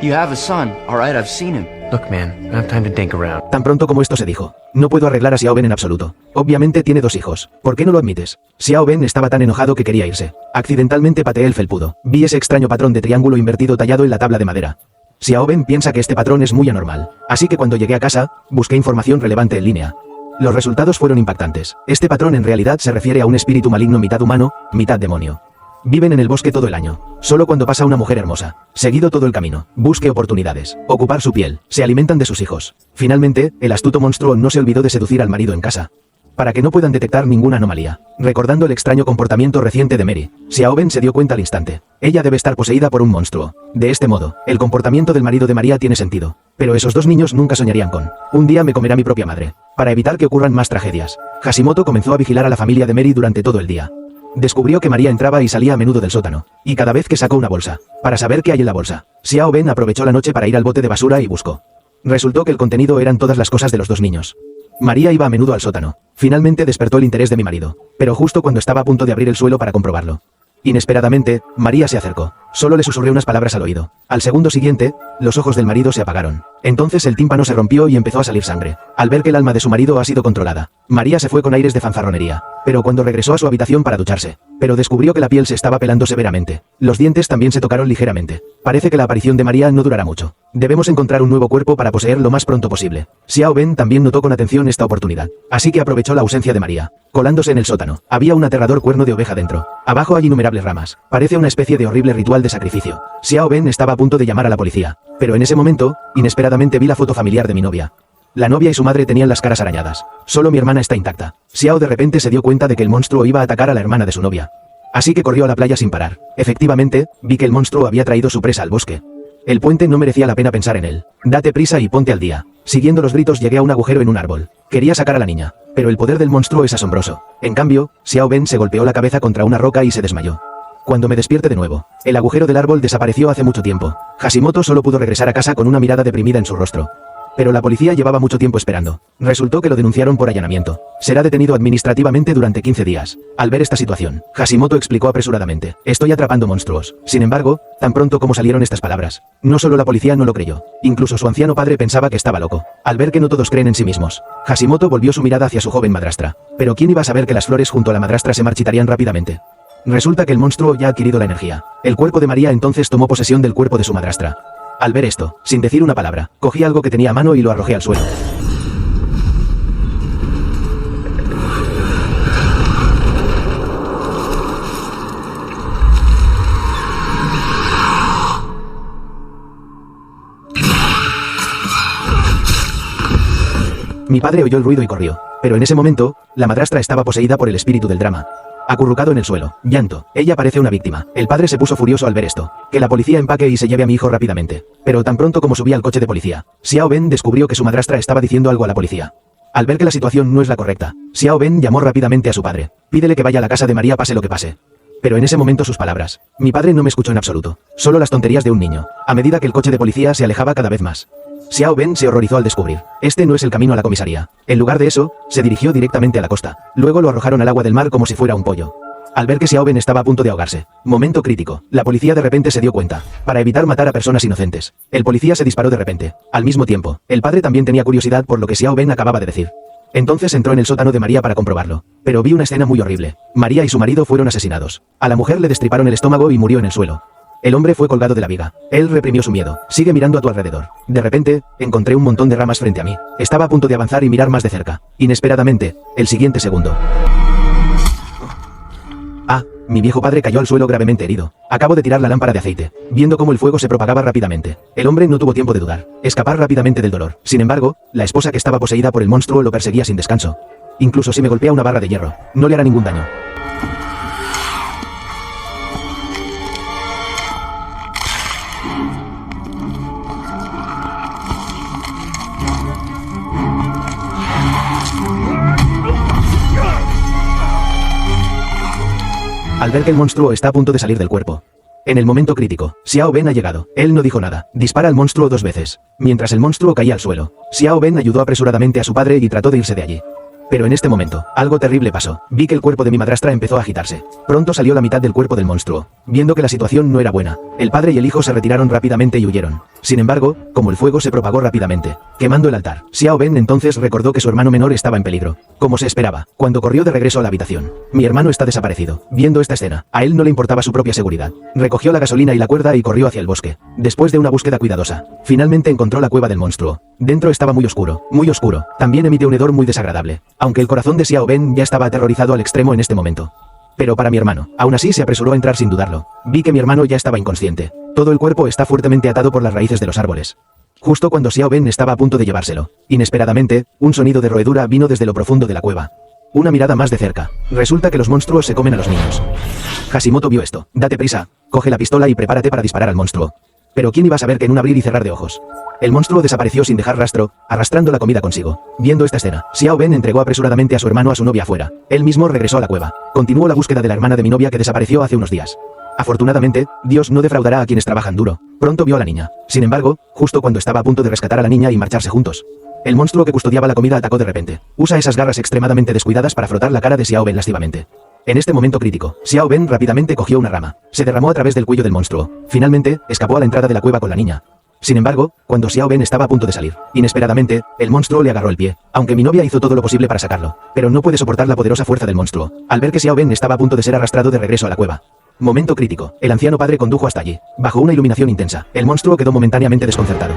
You have a son, alright, I've seen him. Look, man, I don't have time to dink around. Tan pronto como esto se dijo, no puedo arreglar a Xiao Ben en absoluto. Obviamente tiene 2 hijos. ¿Por qué no lo admites? Xiao Ben estaba tan enojado que quería irse. Accidentalmente pateé el felpudo. Vi ese extraño patrón de triángulo invertido tallado en la tabla de madera. Xiao Ben piensa que este patrón es muy anormal. Así que cuando llegué a casa, busqué información relevante en línea. Los resultados fueron impactantes. Este patrón en realidad se refiere a un espíritu maligno mitad humano, mitad demonio. Viven en el bosque todo el año. Solo cuando pasa una mujer hermosa. Seguido todo el camino. Busque oportunidades. Ocupar su piel. Se alimentan de sus hijos. Finalmente, el astuto monstruo no se olvidó de seducir al marido en casa. Para que no puedan detectar ninguna anomalía. Recordando el extraño comportamiento reciente de Mary, Xiao Ben se dio cuenta al instante. Ella debe estar poseída por un monstruo. De este modo, el comportamiento del marido de María tiene sentido. Pero esos 2 niños nunca soñarían con: un día me comerá mi propia madre. Para evitar que ocurran más tragedias, Hashimoto comenzó a vigilar a la familia de Mary durante todo el día. Descubrió que María entraba y salía a menudo del sótano, y cada vez que sacó una bolsa, para saber qué hay en la bolsa, Xiao Ben aprovechó la noche para ir al bote de basura y buscó. Resultó que el contenido eran todas las cosas de los 2 niños. María iba a menudo al sótano. Finalmente despertó el interés de mi marido, pero justo cuando estaba a punto de abrir el suelo para comprobarlo. Inesperadamente, María se acercó. Solo le susurré unas palabras al oído. Al segundo siguiente, los ojos del marido se apagaron. Entonces el tímpano se rompió y empezó a salir sangre. Al ver que el alma de su marido ha sido controlada, María se fue con aires de fanfarronería. Pero cuando regresó a su habitación para ducharse, descubrió que la piel se estaba pelando severamente. Los dientes también se tocaron ligeramente. Parece que la aparición de María no durará mucho. Debemos encontrar un nuevo cuerpo para poseer lo más pronto posible. Xiao Ben también notó con atención esta oportunidad. Así que aprovechó la ausencia de María. Colándose en el sótano, había un aterrador cuerno de oveja dentro. Abajo hay innumerables ramas. Parece una especie de horrible ritual de sacrificio. Xiao Ben estaba a punto de llamar a la policía. Pero en ese momento, inesperadamente vi la foto familiar de mi novia. La novia y su madre tenían las caras arañadas. Solo mi hermana está intacta. Xiao de repente se dio cuenta de que el monstruo iba a atacar a la hermana de su novia. Así que corrió a la playa sin parar. Efectivamente, vi que el monstruo había traído su presa al bosque. El puente no merecía la pena pensar en él. Date prisa y ponte al día. Siguiendo los gritos llegué a un agujero en un árbol. Quería sacar a la niña, pero el poder del monstruo es asombroso. En cambio, Xiao Ben se golpeó la cabeza contra una roca y se desmayó. Cuando me despierte de nuevo, el agujero del árbol desapareció hace mucho tiempo. Hashimoto solo pudo regresar a casa con una mirada deprimida en su rostro. Pero la policía llevaba mucho tiempo esperando. Resultó que lo denunciaron por allanamiento. Será detenido administrativamente durante 15 días. Al ver esta situación, Hashimoto explicó apresuradamente: estoy atrapando monstruos. Sin embargo, tan pronto como salieron estas palabras, no solo la policía no lo creyó, incluso su anciano padre pensaba que estaba loco. Al ver que no todos creen en sí mismos, Hashimoto volvió su mirada hacia su joven madrastra. Pero ¿quién iba a saber que las flores junto a la madrastra se marchitarían rápidamente? Resulta que el monstruo ya ha adquirido la energía. El cuerpo de María entonces tomó posesión del cuerpo de su madrastra. Al ver esto, sin decir una palabra, cogí algo que tenía a mano y lo arrojé al suelo. Mi padre oyó el ruido y corrió. Pero en ese momento, la madrastra estaba poseída por el espíritu del drama. Acurrucado en el suelo, llanto. Ella parece una víctima. El padre se puso furioso al ver esto. Que la policía empaque y se lleve a mi hijo rápidamente. Pero tan pronto como subí al coche de policía, Xiao Ben descubrió que su madrastra estaba diciendo algo a la policía. Al ver que la situación no es la correcta, Xiao Ben llamó rápidamente a su padre. Pídele que vaya a la casa de María pase lo que pase. Pero en ese momento sus palabras. Mi padre no me escuchó en absoluto. Solo las tonterías de un niño. A medida que el coche de policía se alejaba cada vez más, Xiao Ben se horrorizó al descubrir: este no es el camino a la comisaría. En lugar de eso, se dirigió directamente a la costa. Luego lo arrojaron al agua del mar como si fuera un pollo. Al ver que Xiao Ben estaba a punto de ahogarse, momento crítico, la policía de repente se dio cuenta. Para evitar matar a personas inocentes, el policía se disparó de repente. Al mismo tiempo, el padre también tenía curiosidad por lo que Xiao Ben acababa de decir. Entonces entró en el sótano de María para comprobarlo. Pero vi una escena muy horrible. María y su marido fueron asesinados. A la mujer le destriparon el estómago y murió en el suelo. El hombre fue colgado de la viga. Él reprimió su miedo. Sigue mirando a tu alrededor. De repente, encontré un montón de ramas frente a mí. Estaba a punto de avanzar y mirar más de cerca. Inesperadamente, el siguiente segundo. mi viejo padre cayó al suelo gravemente herido. Acabo de tirar la lámpara de aceite, viendo cómo el fuego se propagaba rápidamente. El hombre no tuvo tiempo de dudar, escapar rápidamente del dolor. Sin embargo, la esposa que estaba poseída por el monstruo lo perseguía sin descanso. Incluso si me golpea una barra de hierro, no le hará ningún daño. Al ver que el monstruo está a punto de salir del cuerpo. En el momento crítico, Xiao Ben ha llegado. Él no dijo nada. Dispara al monstruo 2 veces. Mientras el monstruo caía al suelo, Xiao Ben ayudó apresuradamente a su padre y trató de irse de allí. Pero en este momento, algo terrible pasó. Vi que el cuerpo de mi madrastra empezó a agitarse. Pronto salió la mitad del cuerpo del monstruo. Viendo que la situación no era buena, el padre y el hijo se retiraron rápidamente y huyeron. Sin embargo, como el fuego se propagó rápidamente, quemando el altar, Xiao Ben entonces recordó que su hermano menor estaba en peligro. Como se esperaba, cuando corrió de regreso a la habitación. Mi hermano está desaparecido. Viendo esta escena, a él no le importaba su propia seguridad. Recogió la gasolina y la cuerda y corrió hacia el bosque. Después de una búsqueda cuidadosa, finalmente encontró la cueva del monstruo. Dentro estaba muy oscuro, muy oscuro. También emitió un hedor muy desagradable. Aunque el corazón de Xiao Ben ya estaba aterrorizado al extremo en este momento. Pero para mi hermano, aún así se apresuró a entrar sin dudarlo. Vi que mi hermano ya estaba inconsciente. Todo el cuerpo está fuertemente atado por las raíces de los árboles. Justo cuando Xiao Ben estaba a punto de llevárselo, inesperadamente, un sonido de roedura vino desde lo profundo de la cueva. Una mirada más de cerca. Resulta que los monstruos se comen a los niños. Hashimoto vio esto. Date prisa, coge la pistola y prepárate para disparar al monstruo. Pero ¿quién iba a saber que en un abrir y cerrar de ojos? El monstruo desapareció sin dejar rastro, arrastrando la comida consigo. Viendo esta escena, Xiao Ben entregó apresuradamente a su hermano a su novia afuera. Él mismo regresó a la cueva. Continuó la búsqueda de la hermana de mi novia que desapareció hace unos días. Afortunadamente, Dios no defraudará a quienes trabajan duro. Pronto vio a la niña. Sin embargo, justo cuando estaba a punto de rescatar a la niña y marcharse juntos, el monstruo que custodiaba la comida atacó de repente. Usa esas garras extremadamente descuidadas para frotar la cara de Xiao Ben lascivamente. En este momento crítico, Xiao Ben rápidamente cogió una rama. Se derramó a través del cuello del monstruo. Finalmente, escapó a la entrada de la cueva con la niña. Sin embargo, cuando Xiao Ben estaba a punto de salir, inesperadamente, el monstruo le agarró el pie, aunque mi novia hizo todo lo posible para sacarlo, pero no puede soportar la poderosa fuerza del monstruo, al ver que Xiao Ben estaba a punto de ser arrastrado de regreso a la cueva. Momento crítico, el anciano padre condujo hasta allí. Bajo una iluminación intensa, el monstruo quedó momentáneamente desconcertado.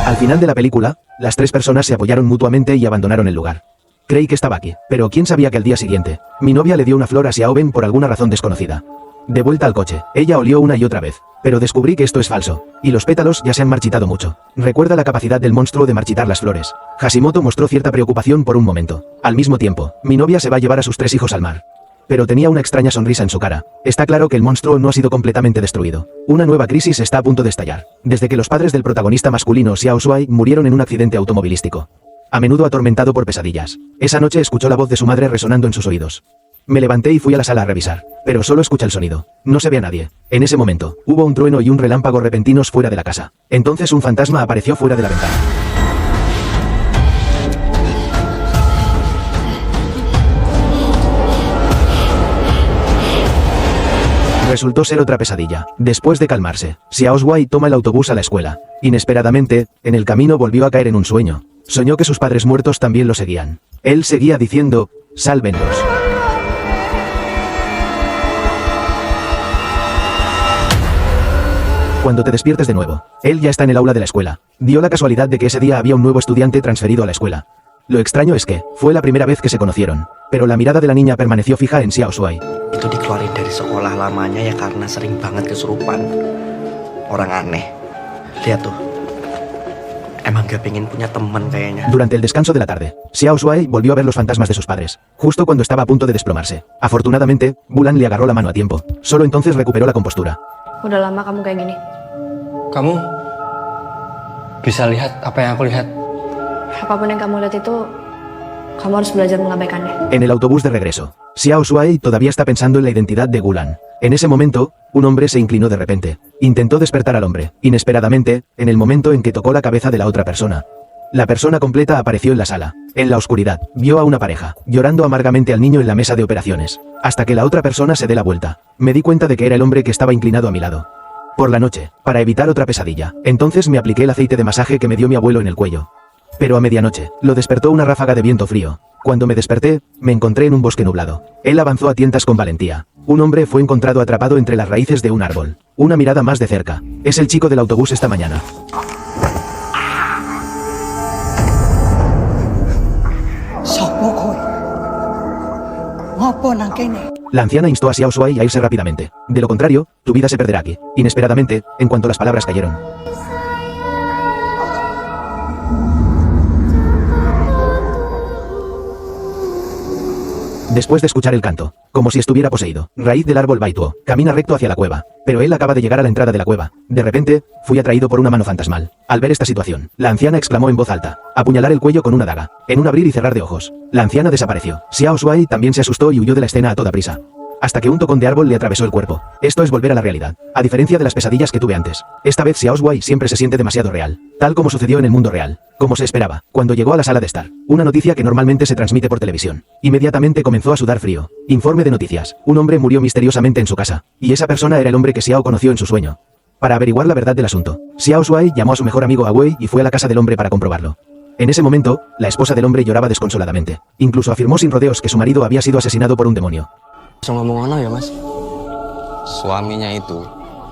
Al final de la película, las 3 personas se apoyaron mutuamente y abandonaron el lugar. Creí que estaba aquí, pero ¿quién sabía que al día siguiente, mi novia le dio una flor a Xiao Ben por alguna razón desconocida? De vuelta al coche, ella olió una y otra vez, pero descubrí que esto es falso, y los pétalos ya se han marchitado mucho. Recuerda la capacidad del monstruo de marchitar las flores. Hashimoto mostró cierta preocupación por un momento. Al mismo tiempo, mi novia se va a llevar a sus 3 hijos al mar. Pero tenía una extraña sonrisa en su cara. Está claro que el monstruo no ha sido completamente destruido. Una nueva crisis está a punto de estallar, desde que los padres del protagonista masculino Xiao Shuai murieron en un accidente automovilístico. A menudo atormentado por pesadillas. Esa noche escuchó la voz de su madre resonando en sus oídos. Me levanté y fui a la sala a revisar, pero solo escuché el sonido. No se ve a nadie. En ese momento, hubo un trueno y un relámpago repentinos fuera de la casa. Entonces un fantasma apareció fuera de la ventana. Resultó ser otra pesadilla. Después de calmarse, Xiao Shuai toma el autobús a la escuela. Inesperadamente, en el camino volvió a caer en un sueño. Soñó que sus padres muertos también lo seguían. Él seguía diciendo, sálvenlos. Cuando te despiertes de nuevo, él ya está en el aula de la escuela. Dio la casualidad de que ese día había un nuevo estudiante transferido a la escuela. Lo extraño es que, fue la primera vez que se conocieron, pero la mirada de la niña permaneció fija en Xiao Shuai. Itu dikeluarin dari sekolah lamanya ya karena sering banget kesurupan. Orang aneh. Lihat tuh. Emang gak pengen punya teman kayaknya. Durante el descanso de la tarde, Xiao Shuai volvió a ver los fantasmas de sus padres, justo cuando estaba a punto de desplomarse. Afortunadamente, Bulan le agarró la mano a tiempo. Solo entonces recuperó la compostura. Udah lama kamu kayak gini? Kamu bisa lihat apa yang aku lihat. Apapun yang kamu lihat itu, kamu harus belajar mengabaikannya. En el autobús de regreso, Xiao Shuai todavía está pensando en la identidad de Gulan. En ese momento, un hombre se inclinó de repente. Intentó despertar al hombre, inesperadamente, en el momento en que tocó la cabeza de la otra persona. La persona completa apareció en la sala. En la oscuridad, vio a una pareja, llorando amargamente al niño en la mesa de operaciones, hasta que la otra persona se dé la vuelta. Me di cuenta de que era el hombre que estaba inclinado a mi lado. Por la noche, para evitar otra pesadilla, entonces me apliqué el aceite de masaje que me dio mi abuelo en el cuello. Pero a medianoche, lo despertó una ráfaga de viento frío. Cuando me desperté, me encontré en un bosque nublado. Él avanzó a tientas con valentía. Un hombre fue encontrado atrapado entre las raíces de un árbol. Una mirada más de cerca. Es el chico del autobús esta mañana. Sopo kowe? Ngopo nang kene? La anciana instó a Xiao Shuai a irse rápidamente. De lo contrario, tu vida se perderá aquí. Inesperadamente, en cuanto las palabras cayeron. Después de escuchar el canto, como si estuviera poseído, Raíz del árbol Baituo camina recto hacia la cueva, pero él acaba de llegar a la entrada de la cueva. De repente, fui atraído por una mano fantasmal. Al ver esta situación, la anciana exclamó en voz alta: apuñalar el cuello con una daga. En un abrir y cerrar de ojos, la anciana desapareció. Xiao Shuai también se asustó y huyó de la escena a toda prisa, hasta que un tocón de árbol le atravesó el cuerpo. Esto es volver a la realidad, a diferencia de las pesadillas que tuve antes. Esta vez Xiao Shuai siempre se siente demasiado real, tal como sucedió en el mundo real, como se esperaba, cuando llegó a la sala de estar. Una noticia que normalmente se transmite por televisión. Inmediatamente comenzó a sudar frío. Informe de noticias. Un hombre murió misteriosamente en su casa, y esa persona era el hombre que Xiao conoció en su sueño. Para averiguar la verdad del asunto, Xiao Shuai llamó a su mejor amigo Awei y fue a la casa del hombre para comprobarlo. En ese momento, la esposa del hombre lloraba desconsoladamente. Incluso afirmó sin rodeos que su marido había sido asesinado por un demonio. Bisa ngomong ono ya, Mas? Suaminya itu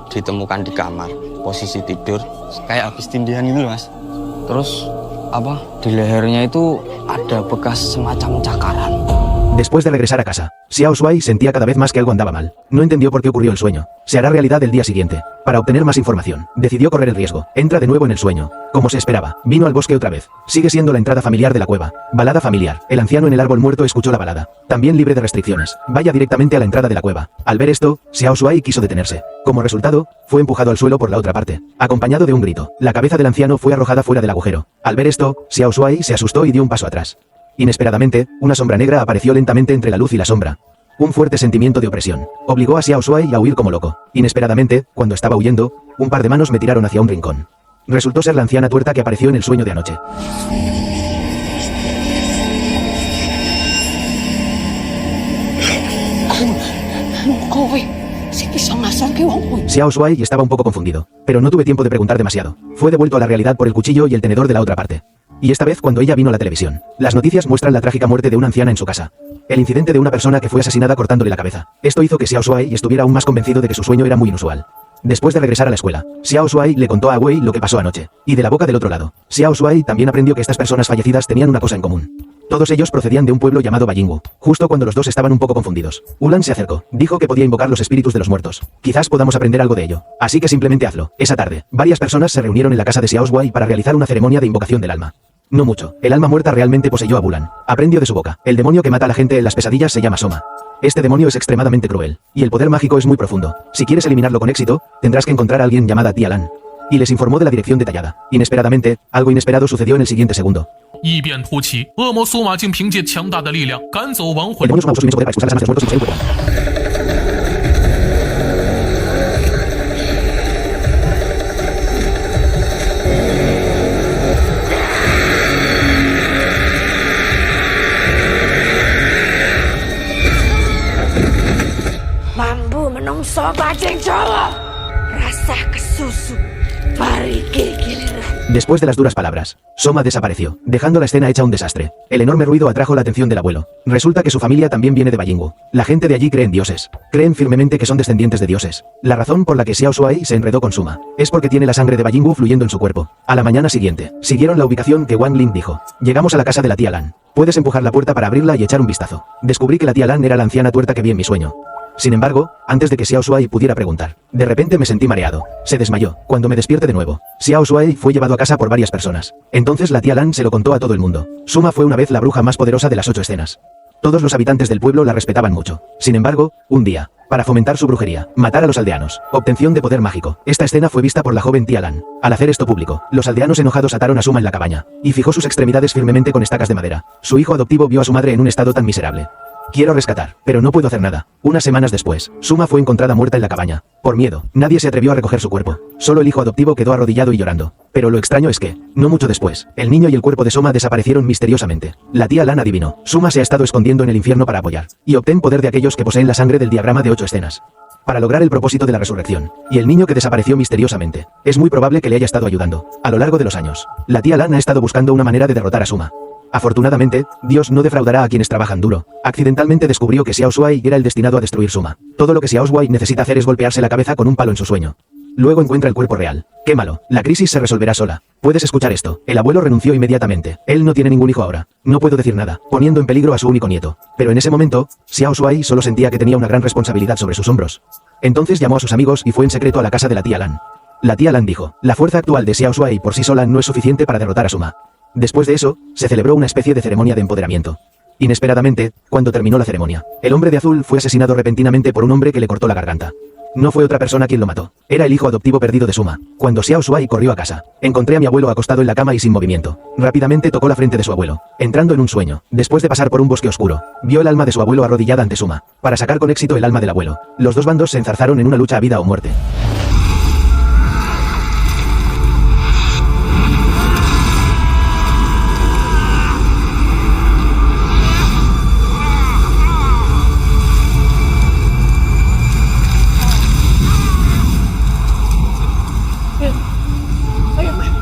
ditemukan di kamar, posisi tidur kayak habis tindihan gitu, Mas. Terus apa? Di lehernya itu ada bekas semacam cakaran. Después de regresar a casa, Xiao Shuai sentía cada vez más que algo andaba mal. No entendió por qué ocurrió el sueño. Se hará realidad el día siguiente. Para obtener más información, decidió correr el riesgo. Entra de nuevo en el sueño. Como se esperaba, vino al bosque otra vez. Sigue siendo la entrada familiar de la cueva. Balada familiar. El anciano en el árbol muerto escuchó la balada. También libre de restricciones. Vaya directamente a la entrada de la cueva. Al ver esto, Xiao Shuai quiso detenerse. Como resultado, fue empujado al suelo por la otra parte. Acompañado de un grito, la cabeza del anciano fue arrojada fuera del agujero. Al ver esto, Xiao Shuai se asustó y dio un paso atrás. Inesperadamente, una sombra negra apareció lentamente entre la luz y la sombra. Un fuerte sentimiento de opresión obligó a Xiao Shuai a huir como loco. Inesperadamente, cuando estaba huyendo, un par de manos me tiraron hacia un rincón. Resultó ser la anciana tuerta que apareció en el sueño de anoche. Xiao Shuai estaba un poco confundido, pero no tuve tiempo de preguntar demasiado. Fue devuelto a la realidad por el cuchillo y el tenedor de la otra parte. Y esta vez cuando ella vino a la televisión, las noticias muestran la trágica muerte de una anciana en su casa. El incidente de una persona que fue asesinada cortándole la cabeza. Esto hizo que Xiao Shuai estuviera aún más convencido de que su sueño era muy inusual. Después de regresar a la escuela, Xiao Shuai le contó a Wei lo que pasó anoche. Y de la boca del otro lado, Xiao Shuai también aprendió que estas personas fallecidas tenían una cosa en común. Todos ellos procedían de un pueblo llamado Bayingwu. Justo cuando los dos estaban un poco confundidos, Ulan se acercó. Dijo que podía invocar los espíritus de los muertos. Quizás podamos aprender algo de ello. Así que simplemente hazlo. Esa tarde, varias personas se reunieron en la casa de Xiao Shuai para realizar una ceremonia de invocación del alma. No mucho. El alma muerta realmente poseyó a Bulan. Aprendió de su boca. El demonio que mata a la gente en las pesadillas se llama Soma. Este demonio es extremadamente cruel. Y el poder mágico es muy profundo. Si quieres eliminarlo con éxito, tendrás que encontrar a alguien llamada Tia Lan. Y les informó de la dirección detallada. Inesperadamente, algo inesperado sucedió en el siguiente segundo. El demonio Soma posee un poder para expulsar las almas de los muertos y posee un cuerpo. Después de las duras palabras, Soma desapareció, dejando la escena hecha un desastre. El enorme ruido atrajo la atención del abuelo. Resulta que su familia también viene de Bayingwu. La gente de allí cree en dioses. Creen firmemente que son descendientes de dioses. La razón por la que Xiao Shuai se enredó con Suma es porque tiene la sangre de Bayingwu fluyendo en su cuerpo. A la mañana siguiente, siguieron la ubicación que Wang Ling dijo. Llegamos a la casa de la tía Lan. Puedes empujar la puerta para abrirla y echar un vistazo. Descubrí que la tía Lan era la anciana tuerta que vi en mi sueño. Sin embargo, antes de que Xiao Shuai pudiera preguntar, de repente me sentí mareado. Se desmayó. Cuando me despierte de nuevo, Xiao Shuai fue llevado a casa por varias personas. Entonces la tía Lan se lo contó a todo el mundo. Suma fue una vez la bruja más poderosa de las 8 escenas. Todos los habitantes del pueblo la respetaban mucho. Sin embargo, un día, para fomentar su brujería, matar a los aldeanos, obtención de poder mágico. Esta escena fue vista por la joven tía Lan. Al hacer esto público, los aldeanos enojados ataron a Suma en la cabaña, y fijó sus extremidades firmemente con estacas de madera. Su hijo adoptivo vio a su madre en un estado tan miserable. Quiero rescatar, pero no puedo hacer nada. Unas semanas después, Suma fue encontrada muerta en la cabaña. Por miedo, nadie se atrevió a recoger su cuerpo. Solo el hijo adoptivo quedó arrodillado y llorando. Pero lo extraño es que, no mucho después, el niño y el cuerpo de Soma desaparecieron misteriosamente. La tía Lan adivinó. Suma se ha estado escondiendo en el infierno para apoyar y obtén poder de aquellos que poseen la sangre del diagrama de 8 escenas. Para lograr el propósito de la resurrección. Y el niño que desapareció misteriosamente. Es muy probable que le haya estado ayudando. A lo largo de los años, la tía Lan ha estado buscando una manera de derrotar a Suma. Afortunadamente, Dios no defraudará a quienes trabajan duro. Accidentalmente descubrió que Xiao Shuai era el destinado a destruir Suma. Todo lo que Xiao Shuai necesita hacer es golpearse la cabeza con un palo en su sueño. Luego encuentra el cuerpo real. Quémalo, la crisis se resolverá sola. Puedes escuchar esto. El abuelo renunció inmediatamente. Él no tiene ningún hijo ahora. No puedo decir nada, poniendo en peligro a su único nieto. Pero en ese momento, Xiao Shuai solo sentía que tenía una gran responsabilidad sobre sus hombros. Entonces llamó a sus amigos y fue en secreto a la casa de la tía Lan. La tía Lan dijo, la fuerza actual de Xiao Shuai por sí sola no es suficiente para derrotar a Suma. Después de eso, se celebró una especie de ceremonia de empoderamiento. Inesperadamente, cuando terminó la ceremonia, el hombre de azul fue asesinado repentinamente por un hombre que le cortó la garganta. No fue otra persona quien lo mató. Era el hijo adoptivo perdido de Suma. Cuando Xiao Shuai corrió a casa, encontré a mi abuelo acostado en la cama y sin movimiento. Rápidamente tocó la frente de su abuelo, entrando en un sueño. Después de pasar por un bosque oscuro, vio el alma de su abuelo arrodillada ante Suma, para sacar con éxito el alma del abuelo. Los dos bandos se enzarzaron en una lucha a vida o muerte.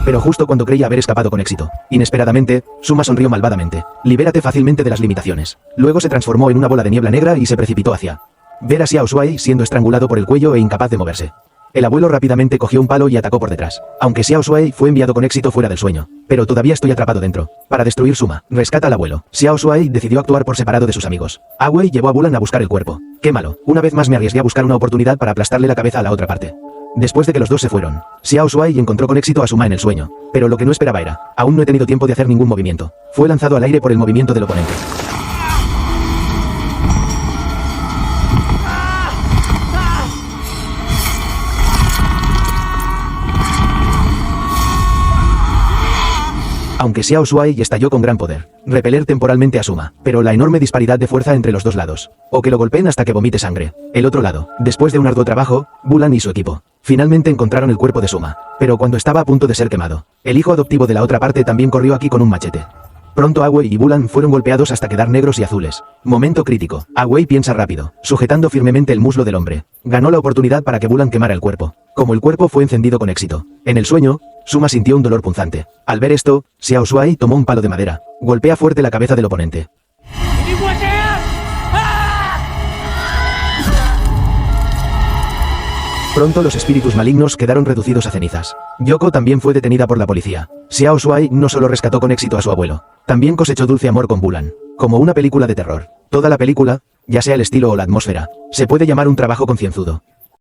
Pero justo cuando creía haber escapado con éxito, inesperadamente, Suma sonrió malvadamente. Libérate fácilmente de las limitaciones. Luego se transformó en una bola de niebla negra y se precipitó hacia ver a Xiao Shuai siendo estrangulado por el cuello e incapaz de moverse. El abuelo rápidamente cogió un palo y atacó por detrás. Aunque Xiao Shuai fue enviado con éxito fuera del sueño, pero todavía estoy atrapado dentro. Para destruir Suma, rescata al abuelo. Xiao Shuai decidió actuar por separado de sus amigos. Awei llevó a Bulan a buscar el cuerpo. Quémalo. Una vez más me arriesgué a buscar una oportunidad para aplastarle la cabeza a la otra parte. Después de que los dos se fueron, Xiao Shuai encontró con éxito a Suma en el sueño. Pero lo que no esperaba era, aún no he tenido tiempo de hacer ningún movimiento. Fue lanzado al aire por el movimiento del oponente. Aunque Xiao Shuai estalló con gran poder, repeler temporalmente a Suma, pero la enorme disparidad de fuerza entre los dos lados, o que lo golpeen hasta que vomite sangre. El otro lado, después de un arduo trabajo, Bulan y su equipo finalmente encontraron el cuerpo de Suma, pero cuando estaba a punto de ser quemado, el hijo adoptivo de la otra parte también corrió aquí con un machete. Pronto Awei y Bulan fueron golpeados hasta quedar negros y azules. Momento crítico. Awei piensa rápido, sujetando firmemente el muslo del hombre. Ganó la oportunidad para que Bulan quemara el cuerpo. Como el cuerpo fue encendido con éxito, en el sueño, Suma sintió un dolor punzante. Al ver esto, Xiao Shuai tomó un palo de madera. Golpea fuerte la cabeza del oponente. Pronto los espíritus malignos quedaron reducidos a cenizas. Yoko también fue detenida por la policía. Xiao Shuai no solo rescató con éxito a su abuelo, también cosechó dulce amor con Bulan. Como una película de terror. Toda la película, ya sea el estilo o la atmósfera, se puede llamar un trabajo concienzudo.